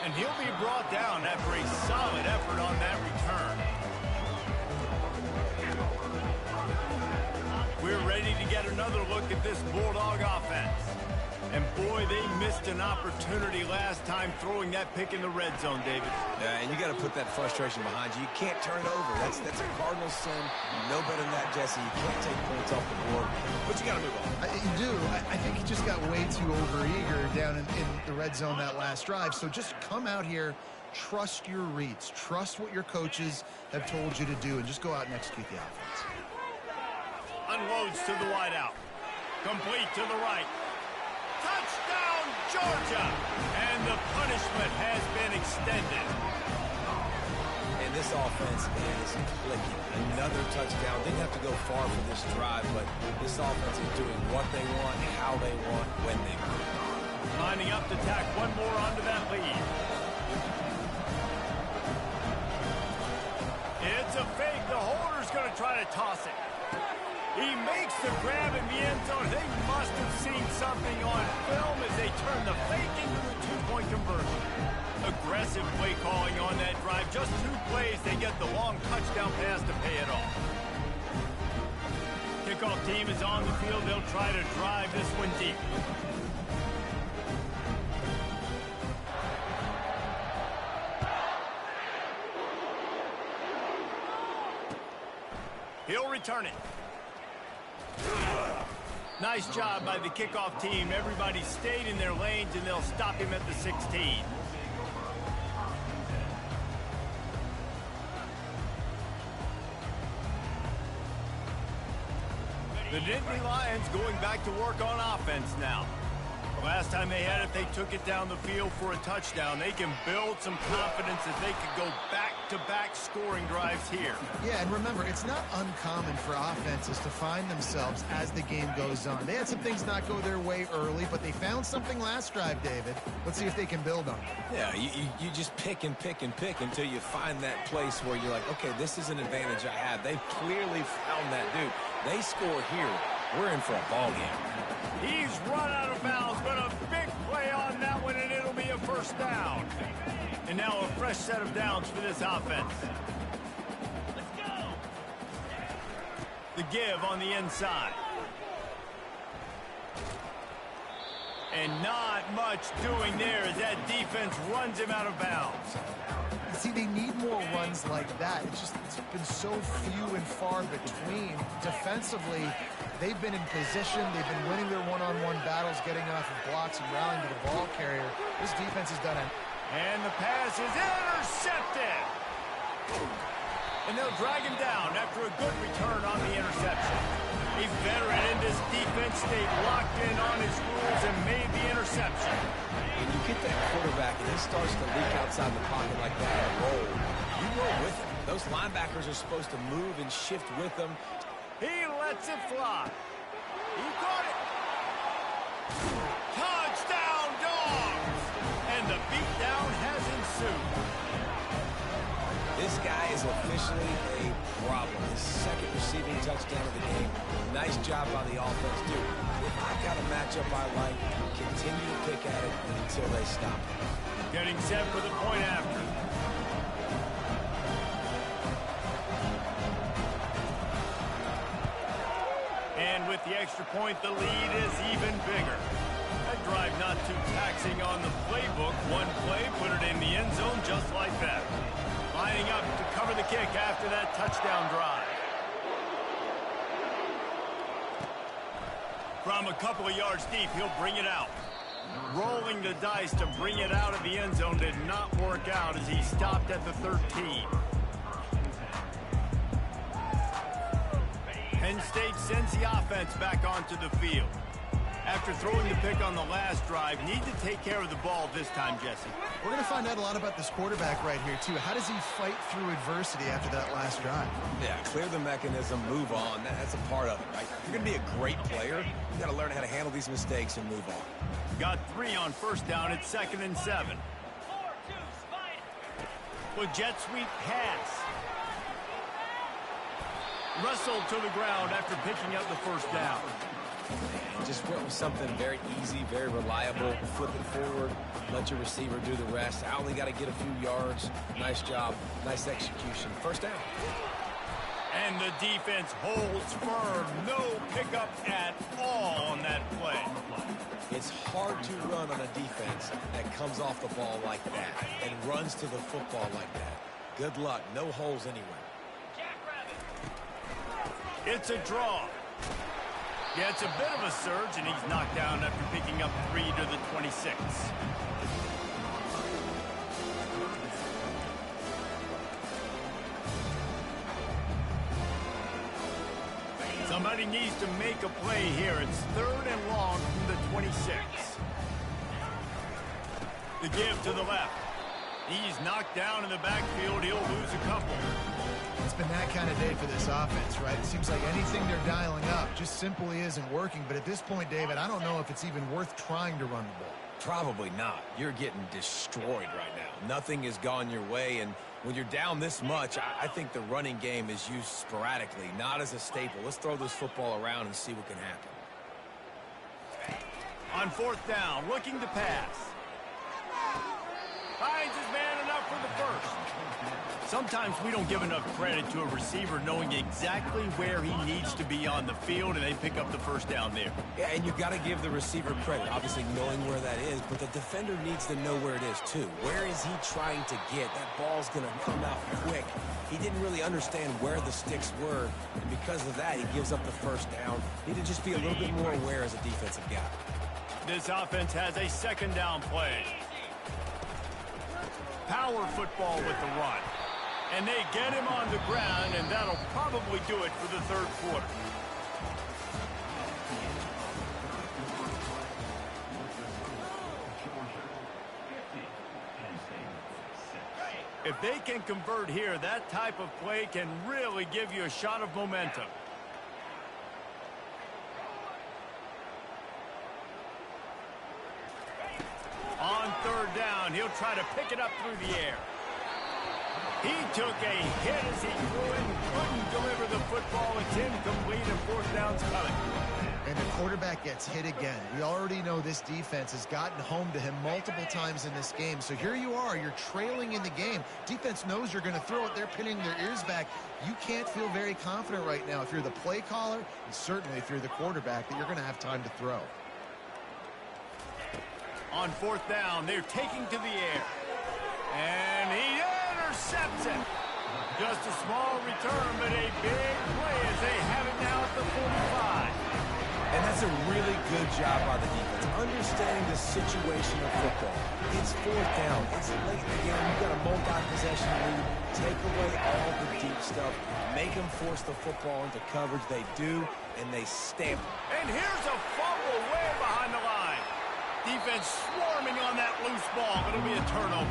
[SPEAKER 1] And he'll be brought down after a solid effort on that return. We're ready to get another look at this Bulldog offense. And boy, they missed an opportunity last time throwing that pick in the red zone, David.
[SPEAKER 3] Yeah, and you got to put that frustration behind you. You can't turn it over. That's a cardinal sin. You know better than that, Jesse. You can't take points off the board, but you got to move on.
[SPEAKER 2] You do. I think he just got way too overeager down in the red zone that last drive. So just come out here, trust your reads, trust what your coaches have told you to do, and just go out and execute the offense.
[SPEAKER 1] Unloads to the wideout. Complete to the right. Touchdown, Georgia! And the punishment has been extended.
[SPEAKER 3] And this offense is clicking. Another touchdown. Didn't have to go far for this drive, but this offense is doing what they want, how they want, when they want.
[SPEAKER 1] Lining up to tack one more onto that lead. It's a fake. The holder's going to try to toss it. He makes the grab in the end zone. They must have seen something on film as they turn the fake into the two-point conversion. Aggressive play calling on that drive. Just 2 plays, they get the long touchdown pass to pay it off. Kickoff team is on the field. They'll try to drive this one deep. He'll return it. Nice job by the kickoff team. Everybody stayed in their lanes, and they'll stop him at the 16. The Nittany Lions going back to work on offense now. The last time they had it, they took it down the field for a touchdown. They can build some confidence that they could go back-to-back scoring drives here.
[SPEAKER 2] Yeah, and remember, it's not uncommon for offenses to find themselves as the game goes on. They had some things not go their way early, but they found something last drive, David. Let's see if they can build on it.
[SPEAKER 3] Yeah, you just pick and pick and pick until you find that place where you're like, okay, this is an advantage I have. They've clearly found that dude. They score here, we're in for a ball game.
[SPEAKER 1] He's run out of bounds, but a big play on that one, and it'll be a first down. And now a fresh set of downs for this offense. Let's go. The give on the inside. And not much doing there as that defense runs him out of bounds.
[SPEAKER 2] See, they need more runs like that. It's been so few and far between. Defensively, they've been in position. They've been winning their one-on-one battles, getting off of blocks and rallying to the ball carrier. This defense has done it.
[SPEAKER 1] And the pass is intercepted. And they'll drag him down after a good return on the interception. A veteran in this defense stayed locked in on his rules and made the interception.
[SPEAKER 3] When you get that quarterback and he starts to leak outside the pocket like that and roll, you roll with him. Those linebackers are supposed to move and shift with them.
[SPEAKER 1] He lets it fly. He caught it. Touchdown, Dogs! And the beatdown has ensued.
[SPEAKER 3] This guy is officially a problem. His second receiving touchdown of the game. Nice job by the offense, dude. If I've got a matchup I like, continue to pick at it until they stop.
[SPEAKER 1] Getting set for the point after. And with the extra point, the lead is even bigger. That drive not too taxing on the playbook. One play, put it in the end zone just like that. Lining up to cover the kick after that touchdown drive. From a couple of yards deep, he'll bring it out. Rolling the dice to bring it out of the end zone did not work out as he stopped at the 13. Penn State sends the offense back onto the field. After throwing the pick on the last drive, need to take care of the ball this time, Jesse.
[SPEAKER 2] We're going to find out a lot about this quarterback right here, too. How does he fight through adversity after that last drive?
[SPEAKER 3] Yeah, clear the mechanism, move on. That's a part of it, right? If you're going to be a great player, you got to learn how to handle these mistakes and move on.
[SPEAKER 1] Got 3 on first down at 2nd and 7. With jet sweep pass. Wrestled to the ground after picking up the first down.
[SPEAKER 3] Just went with something very easy, very reliable. Flip it forward, let your receiver do the rest. I only got to get a few yards. Nice job, nice execution. First down.
[SPEAKER 1] And the defense holds firm. No pickup at all on that play.
[SPEAKER 3] It's hard to run on a defense that comes off the ball like that and runs to the football like that. Good luck. No holes anywhere.
[SPEAKER 1] It's a draw. Yeah, it's a bit of a surge, and he's knocked down after picking up 3 to the 26. Somebody needs to make a play here. It's 3rd and long from the 26. The give to the left. He's knocked down in the backfield. He'll lose a couple.
[SPEAKER 2] It's been that kind of day for this offense, right? It seems like anything they're dialing up just simply isn't working. But at this point, David, I don't know if it's even worth trying to run the ball.
[SPEAKER 3] Probably not. You're getting destroyed right now. Nothing has gone your way, and When you're down this much, I think the running game is used sporadically, not as a staple. Let's throw this football around and see what can happen.
[SPEAKER 1] On fourth down, looking to pass. Finds his man enough for the first. Sometimes we don't give enough credit to a receiver knowing exactly where he needs to be on the field, and they pick up the first down there.
[SPEAKER 3] Yeah, and you've got to give the receiver credit, obviously knowing where that is, but the defender needs to know where it is too. Where is he trying to get? That ball's going to come out quick. He didn't really understand where the sticks were, and because of that, he gives up the first down. Need to just be a little bit more aware as a defensive guy.
[SPEAKER 1] This offense has a second down play. Power football with the run. And they get him on the ground, and that'll probably do it for the third quarter. If they can convert here, that type of play can really give you a shot of momentum. On third down, he'll try to pick it up through the air. He took a hit as he threw and couldn't deliver the football. It's incomplete, and fourth down's coming.
[SPEAKER 2] And the quarterback gets hit again. We already know this defense has gotten home to him multiple times in this game. So here you are, you're trailing in the game. Defense knows you're going to throw it. They're pinning their ears back. You can't feel very confident right now if you're the play caller, and certainly if you're the quarterback, that you're going to have time to throw.
[SPEAKER 1] On fourth down, they're taking to the air. And he intercepts it. Just a small return, but a big play as they have it now at the 45.
[SPEAKER 3] And that's a really good job by the defense, understanding the situation of football. It's fourth down. It's late in the game. You've got a multi-possession lead. Take away all the deep stuff. Make them force the football into coverage. They do, and they stamp it.
[SPEAKER 1] And here's a fumble way behind the line. Defense swarming on that loose ball. It'll be a turnover.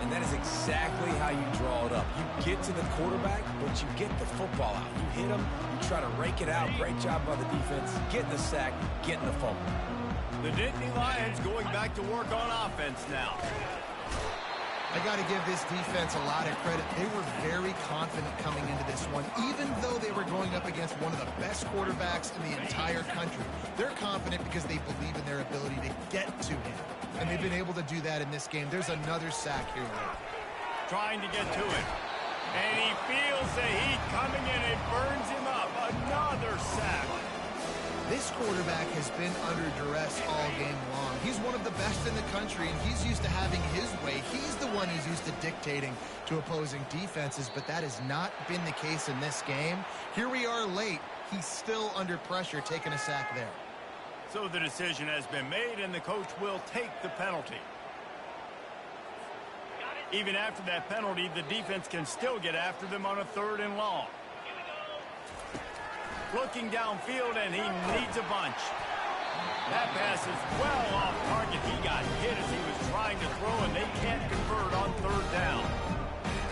[SPEAKER 3] And that is exactly how you draw it up. You get to the quarterback, but you get the football out. You hit him, you try to rake it out. Great job by the defense. Getting the sack, getting the fumble.
[SPEAKER 1] The Nittany Lions going back to work on offense now.
[SPEAKER 2] I got to give this defense a lot of credit. They were very confident coming into this one, even though they were going up against one of the best quarterbacks in the entire country. They're confident because they believe in their ability to get to him, and they've been able to do that in this game. There's another sack here.
[SPEAKER 1] Trying to get to it, and he feels the heat coming in. It burns him up. Another sack.
[SPEAKER 2] This quarterback has been under duress all game long. He's one of the best in the country, and he's used to having his way. He's the one who's used to dictating to opposing defenses, but that has not been the case in this game. Here we are late. He's still under pressure, taking a sack there.
[SPEAKER 1] So the decision has been made, and the coach will take the penalty. Even after that penalty, the defense can still get after them on a third and long. Looking downfield, and he needs a bunch. That pass is well off target. He got hit as he was trying to throw, and they can't convert on third down.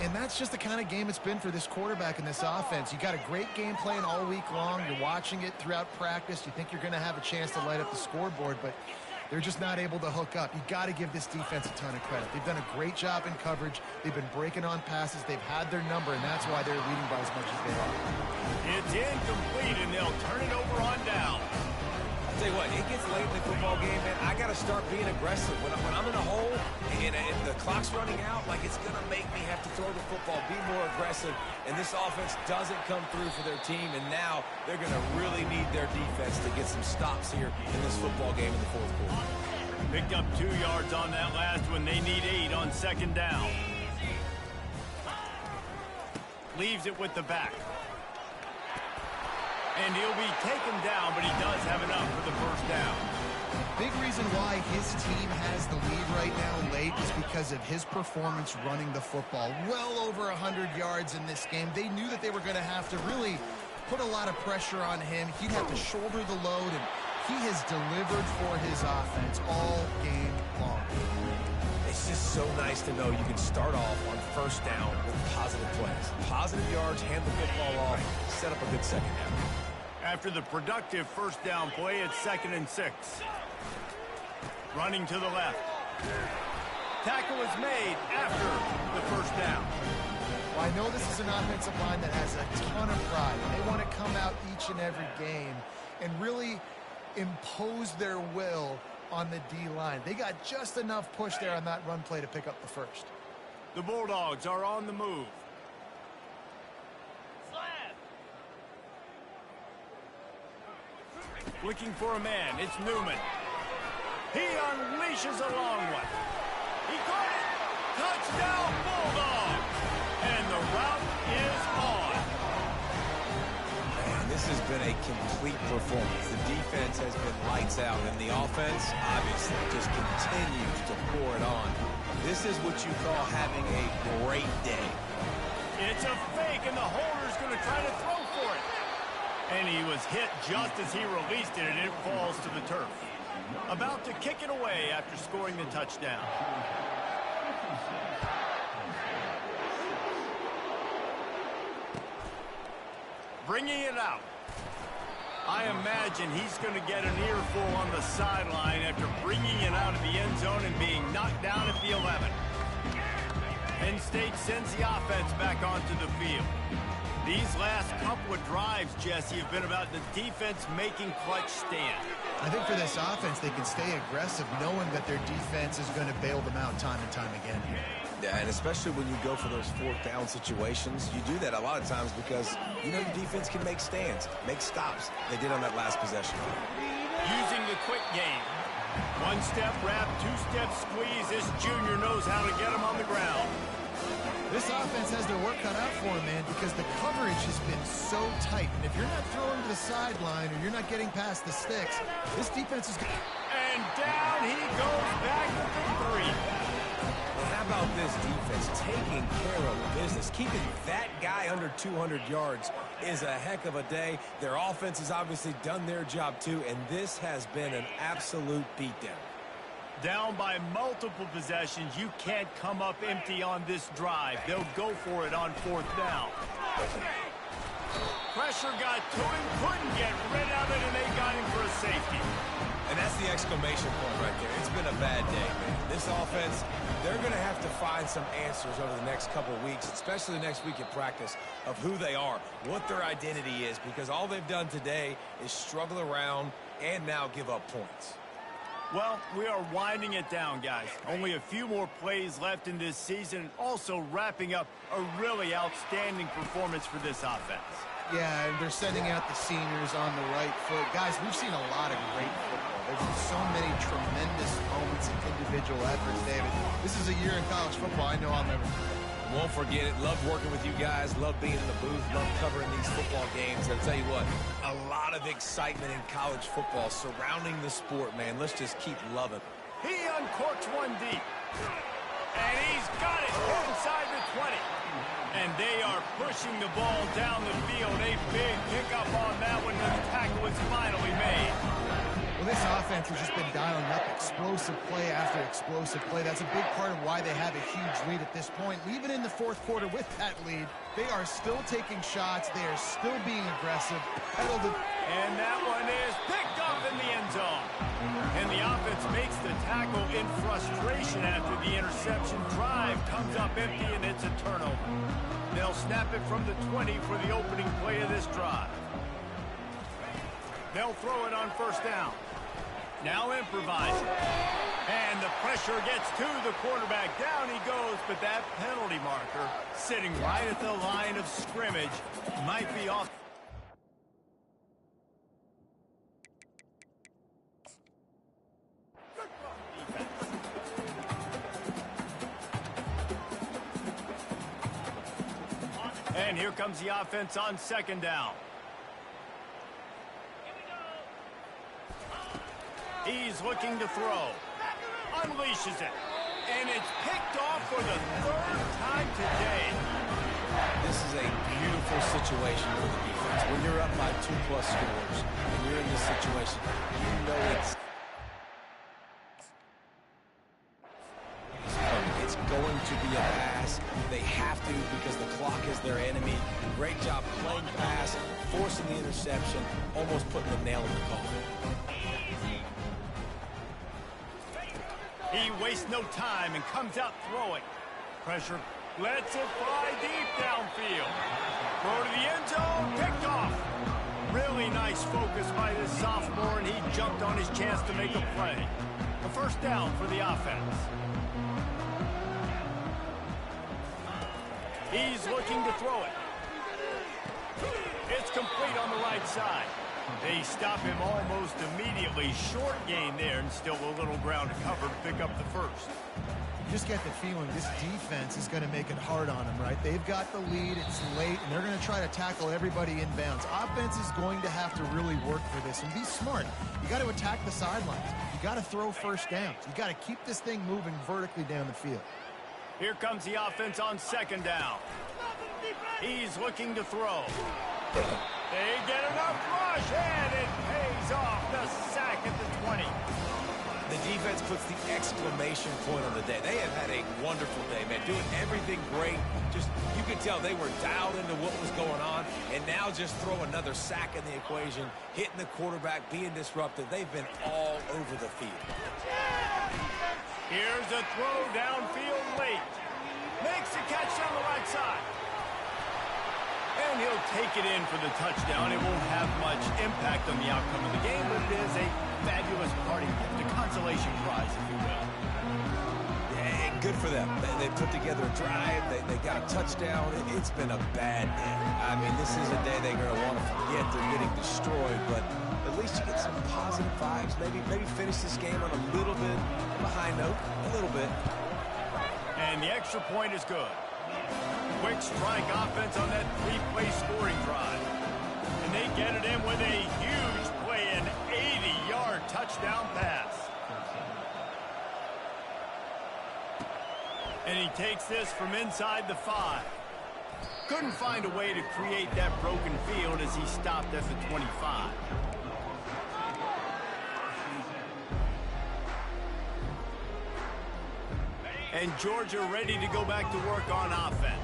[SPEAKER 2] And that's just the kind of game it's been for this quarterback in this offense. You got a great game plan all week long. You're watching it throughout practice. You think you're going to have a chance to light up the scoreboard, but they're just not able to hook up. You got to give this defense a ton of credit. They've done a great job in coverage. They've been breaking on passes. They've had their number, and that's why they're leading by as much as they are.
[SPEAKER 1] It's incomplete, and they'll turn it over on down.
[SPEAKER 3] I'll tell you what, it gets late in the football game, man. I got to start being aggressive. When I'm in a hole and the clock's running out, like, it's going to make me have to throw the football, be more aggressive. And this offense doesn't come through for their team, and now they're going to really need their defense to get some stops here in this football game in the fourth quarter.
[SPEAKER 1] Picked up 2 yards on that last one. They need 8 on second down. Leaves it with the back. And he'll be taken down, but he does have enough for the first down.
[SPEAKER 2] Big reason why his team has the lead right now late is because of his performance running the football. Well over 100 yards in this game. They knew that they were going to have to really put a lot of pressure on him. He'd have to shoulder the load, and he has delivered for his offense all game long.
[SPEAKER 3] It's just so nice to know you can start off on first down with positive plays. Positive yards, hand the football off, set up a good second down.
[SPEAKER 1] After the productive first down play, it's 2nd and 6. Running to the left. Tackle is made after the first down.
[SPEAKER 2] Well, I know this is an offensive line that has a ton of pride. They want to come out each and every game and really impose their will on the D-line. They got just enough push there on that run play to pick up the first.
[SPEAKER 1] The Bulldogs are on the move. Looking for a man. It's Newman. He unleashes a long one. He caught it. Touchdown, Bulldogs. And the route is on.
[SPEAKER 3] Man, this has been a complete performance. The defense has been lights out, and the offense obviously just continues to pour it on. This is what you call having a great day.
[SPEAKER 1] It's a fake, and the holder's going to try to throw for it. And he was hit just as he released it, and it falls to the turf. About to kick it away after scoring the touchdown. Bringing it out. I imagine he's going to get an earful on the sideline after bringing it out of the end zone and being knocked down at the 11. Penn State sends the offense back onto the field. These last couple of drives, Jesse, have been about the defense making clutch stand.
[SPEAKER 2] I think for this offense, they can stay aggressive knowing that their defense is going to bail them out time and time again.
[SPEAKER 3] Yeah, and especially when you go for those fourth down situations, you do that a lot of times because you know your defense can make stands, make stops. They did on that last possession.
[SPEAKER 1] Using the quick game. One-step wrap, two-step squeeze. This junior knows how to get him on the ground.
[SPEAKER 2] This offense has their work cut out for them, man, because the coverage has been so tight. And if you're not throwing to the sideline or you're not getting past the sticks, this defense is good.
[SPEAKER 1] And down he goes back for 3.
[SPEAKER 3] Well, how about this defense taking care of business? Keeping that guy under 200 yards is a heck of a day. Their offense has obviously done their job too, and this has been an absolute beatdown.
[SPEAKER 1] Down by multiple possessions, you can't come up empty on this drive. They'll go for it on fourth down. Pressure got to him, couldn't get rid of it, and they got him for a safety.
[SPEAKER 3] And that's the exclamation point right there. It's been a bad day, man. This offense, they're going to have to find some answers over the next couple of weeks, especially the next week in practice, of who they are, what their identity is, because all they've done today is struggle around and now give up points.
[SPEAKER 1] Well, we are winding it down, guys. Only a few more plays left in this season, also wrapping up a really outstanding performance for this offense.
[SPEAKER 2] Yeah, and they're sending out the seniors on the right foot. Guys, we've seen a lot of great football. There's been so many tremendous moments and individual efforts, David. This is a year in college football I know I'll never forget.
[SPEAKER 3] Won't forget it. Love working with you guys. Love being in the booth. Love covering these football games. I'll tell you what, a lot of excitement in college football surrounding the sport, man. Let's just keep loving.
[SPEAKER 1] He uncorks one deep. And he's got it inside the 20. And they are pushing the ball down the field. A big pickup on that one. The tackle is finally made.
[SPEAKER 2] Well, this offense has just been dialing up explosive play after explosive play. That's a big part of why they have a huge lead at this point. Even in the fourth quarter with that lead, they are still taking shots. They are still being aggressive.
[SPEAKER 1] And that one is picked up in the end zone. And the offense makes the tackle in frustration after the interception. Drive comes up empty, and it's a turnover. They'll snap it from the 20 for the opening play of this drive. They'll throw it on first down. Now improvising. And the pressure gets to the quarterback. Down he goes, but that penalty marker sitting right at the line of scrimmage might be off. And here comes the offense on second down. He's looking to throw. Unleashes it. And it's picked off for the third time today.
[SPEAKER 3] This is a beautiful situation for the defense. When you're up by 2+ scores and you're in this situation, you know it's going to be a pass. They have to because the clock is their enemy. Great job playing pass, forcing the interception, almost putting the nail in the coffin.
[SPEAKER 1] He wastes no time and comes out throwing. Pressure lets it fly deep downfield. Throw to the end zone, picked off. Really nice focus by this sophomore, and he jumped on his chance to make a play. A first down for the offense. He's looking to throw it. It's complete on the right side. They stop him almost immediately. Short gain there, and still a little ground to cover to pick up the first.
[SPEAKER 2] You just get the feeling this defense is going to make it hard on them, right? They've got the lead, it's late, and they're going to try to tackle everybody inbounds. Offense is going to have to really work for this and be smart. You got to attack the sidelines. You got to throw first downs. You got to keep this thing moving vertically down the field.
[SPEAKER 1] Here comes the offense on second down. He's looking to throw. They get enough rush, and it pays off. The sack at the 20.
[SPEAKER 3] The defense puts the exclamation point on the day. They have had a wonderful day, man, doing everything great. Just, you can tell they were dialed into what was going on, and now just throw another sack in the equation, hitting the quarterback, being disruptive. They've been all over the field.
[SPEAKER 1] Here's a throw downfield late. Makes the catch on the right side. And he'll take it in for the touchdown. It won't have much impact on the outcome of the game, but it is a fabulous parting gift, a consolation prize, if you will.
[SPEAKER 3] Yeah, good for them. They put together a drive. They got a touchdown. It's been a bad day. I mean, this is a day they're going to want to forget. They're getting destroyed, but at least you get some positive vibes. Maybe finish this game on a little bit of a high note, a little bit.
[SPEAKER 1] And the extra point is good. Quick strike offense on that three-play scoring drive. And they get it in with a huge play, an 80-yard touchdown pass. And he takes this from inside the 5. Couldn't find a way to create that broken field as he stopped at the 25. And Georgia ready to go back to work on offense.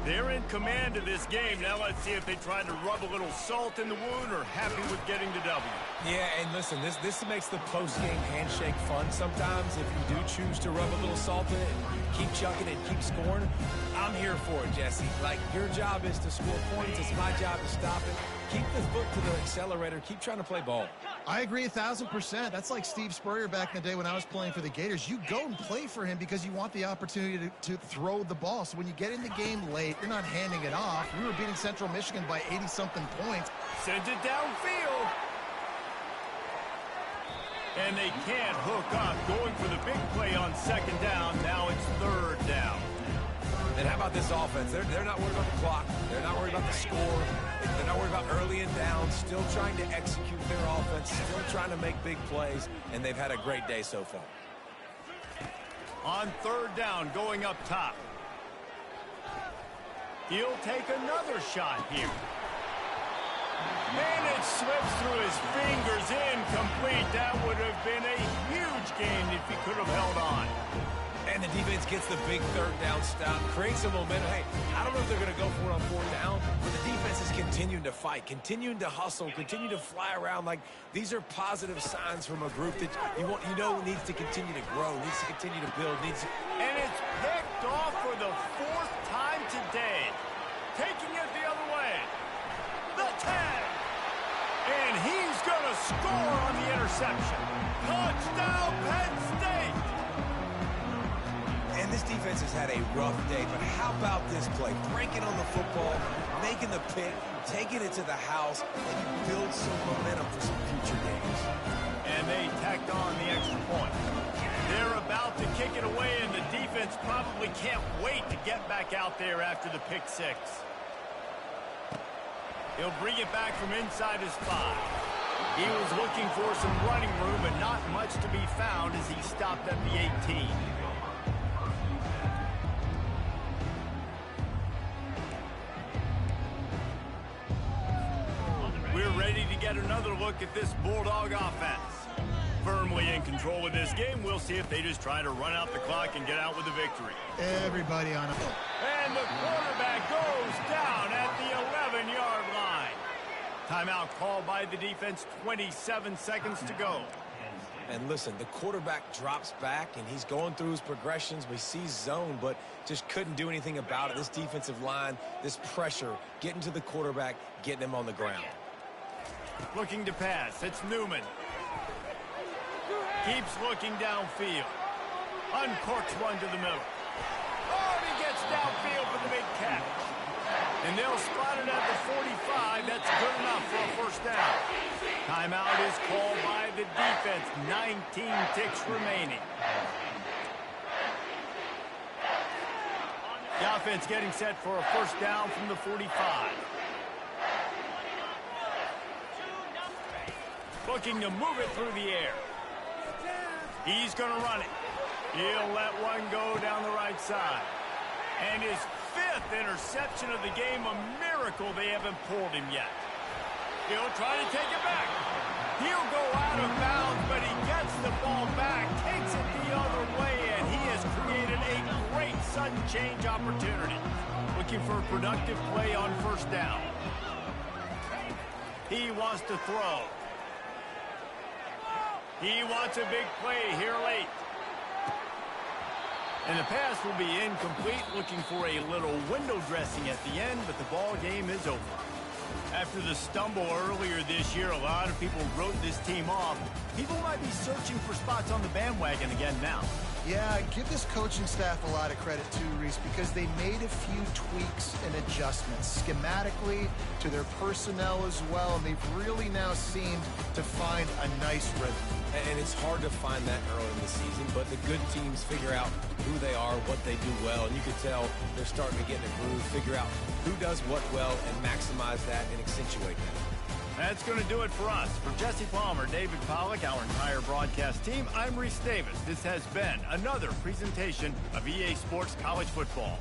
[SPEAKER 1] They're in command of this game. Now let's see if they try to rub a little salt in the wound or happy with getting the W.
[SPEAKER 3] Yeah, and listen, this makes the post-game handshake fun sometimes. If you do choose to rub a little salt in it and keep chucking it, keep scoring, I'm here for it, Jesse. Like, your job is to score points. It's my job to stop it. Keep the foot to the accelerator. Keep trying to play ball.
[SPEAKER 2] I agree 1,000%. That's like Steve Spurrier back in the day when I was playing for the Gators. You go and play for him because you want the opportunity to throw the ball. So when you get in the game late, you're not handing it off. We were beating Central Michigan by 80-something points.
[SPEAKER 1] Sends it downfield. And they can't hook up. Going for the big play on second down. Now it's third down.
[SPEAKER 3] And how about this offense? They're not worried about the clock. They're not worried about the score. They're not worried about early and down. Still trying to execute their offense. Still trying to make big plays. And they've had a great day so far.
[SPEAKER 1] On third down, going up top. He'll take another shot here. And it slips through his fingers, incomplete. That would have been a huge gain if he could have held on.
[SPEAKER 3] And the defense gets the big third down stop, creates some momentum. Hey, I don't know if they're going to go for it on fourth down, but the defense is continuing to fight, continuing to hustle, continue to fly around. Like, these are positive signs from a group that you know needs to continue to grow, needs to continue to build,
[SPEAKER 1] And it's picked off for the fourth time today. Taking it the other way. The tag. And he's going to score on the interception. Touchdown, Penn State.
[SPEAKER 3] And this defense has had a rough day, but how about this play? Breaking on the football, making the pick, taking it to the house, and you build some momentum for some future games.
[SPEAKER 1] And they tacked on the extra point. They're about to kick it away, and the defense probably can't wait to get back out there after the pick six. He'll bring it back from inside his 5. He was looking for some running room, but not much to be found as he stopped at the 18. We're ready to get another look at this Bulldog offense. Firmly in control of this game. We'll see if they just try to run out the clock and get out with a victory.
[SPEAKER 2] Everybody on it.
[SPEAKER 1] And the quarterback goes down at the 11-yard line. Timeout called by the defense, 27 seconds to go.
[SPEAKER 3] And listen, the quarterback drops back, and he's going through his progressions. We see zone, but just couldn't do anything about it. This defensive line, this pressure, getting to the quarterback, getting him on the ground.
[SPEAKER 1] Looking to pass. It's Newman. Keeps looking downfield. Uncorks one to the middle. Oh, and he gets downfield for the big catch. And they'll spot it at the 45. That's good enough for a first down. Timeout is called by the defense. 19 ticks remaining. The offense getting set for a first down from the 45. Looking to move it through the air. He's going to run it. He'll let one go down the right side. And his 5th interception of the game, a miracle they haven't pulled him yet. He'll try to take it back. He'll go out of bounds, but he gets the ball back, takes it the other way, and he has created a great sudden change opportunity. Looking for a productive play on first down. He wants to throw. He wants a big play here late. And the pass will be incomplete, looking for a little window dressing at the end, but the ball game is over. After the stumble earlier this year, a lot of people wrote this team off. People might be searching for spots on the bandwagon again now.
[SPEAKER 2] Yeah, give this coaching staff a lot of credit too, Reese, because they made a few tweaks and adjustments schematically to their personnel as well, and they've really now seemed to find a nice rhythm.
[SPEAKER 3] And it's hard to find that early in the season, but the good teams figure out who they are, what they do well, and you can tell they're starting to get in a groove, figure out who does what well, and maximize that and accentuate that.
[SPEAKER 1] That's going to do it for us. For Jesse Palmer, David Pollack, our entire broadcast team, I'm Reese Davis. This has been another presentation of EA Sports College Football.